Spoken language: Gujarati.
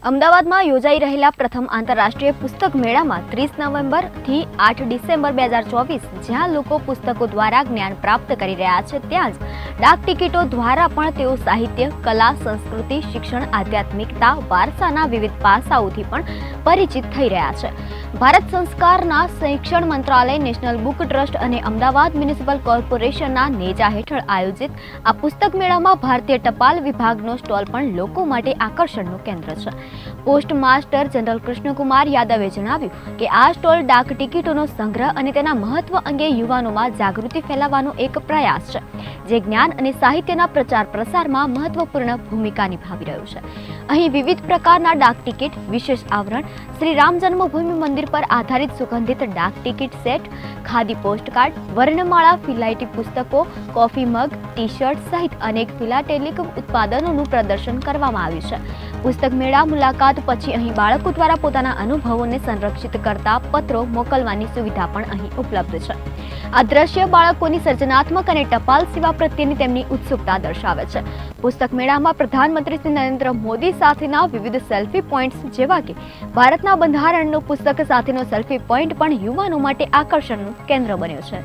અમદાવાદમાં યોજાઈ રહેલા પ્રથમ આંતરરાષ્ટ્રીય પુસ્તક મેળામાં 30 નવેમ્બરથી 8 ડિસેમ્બર 2024 જ્યાં લોકો પુસ્તકો દ્વારા જ્ઞાન પ્રાપ્ત કરી રહ્યા છે, ત્યાં જ ડાક ટિકિટો દ્વારા પણ તેઓ સાહિત્ય, કલા, સંસ્કૃતિ, શિક્ષણ, આધ્યાત્મિકતા, વારસાના વિવિધ પાસાઓથી પણ પરિચિત થઈ રહ્યા છે. ભારત સંસ્કારના શિક્ષણ મંત્રાલય, નેશનલ બુક ટ્રસ્ટ અને અમદાવાદ મ્યુનિસિપલ કોર્પોરેશનના નેજા હેઠળ આયોજિત આ પુસ્તક મેળામાં ભારતીય ટપાલ વિભાગનો સ્ટોલ પણ લોકો માટે આકર્ષણનું કેન્દ્ર છે. પોસ્ટ માસ્ટર જનરલ કૃષ્ણકુમાર યાદવે જણાવ્યું કે આ સ્ટોલ ડાક ટિકિટોનો સંગ્રહ અને તેના મહત્વ અંગે યુવાનોમાં જાગૃતિ ફેલાવવાનો એક પ્રયાસ છે, જે જ્ઞાન અને સાહિત્યના પ્રચાર પ્રસારમાં મહત્વપૂર્ણ ભૂમિકા નિભાવી રહ્યું છે. અહીં વિવિધ પ્રકારના ડાક ટિકિટ, વિશેષ આવરણ, શ્રી રામ જન્મભૂમિ મંદિર પર આધારિત સુગંધિત ડાક ટિકિટ સેટ, ખાદી પોસ્ટકાર્ડ, વર્ણમાળા, ફિલાયટી પુસ્તકો, કોફી મગ, ટી શર્ટ સહિત અનેક ફિલાટેલિક ઉત્પાદનોનું પ્રદર્શન કરવામાં આવ્યું છે. પુસ્તક મેળા મુલાકાત પછી અહીં બાળકો દ્વારા પોતાના અનુભવોને સંરક્ષિત કરતા પત્રો મોકલવાની સુવિધા પણ અહીં ઉપલબ્ધ છે. આ દ્રશ્ય બાળકોની સર્જનાત્મક અને ટપાલ સેવા પ્રત્યેની તેમની ઉત્સુકતા દર્શાવે છે. પુસ્તક મેળામાં પ્રધાનમંત્રી શ્રી નરેન્દ્ર મોદી સાથેના વિવિધ સેલ્ફી પોઈન્ટ્સ જેવા કે ભારતના બંધારણનું પુસ્તક સાથેનો સેલ્ફી પોઈન્ટ પણ યુવાનો માટે આકર્ષણનું કેન્દ્ર બન્યો છે.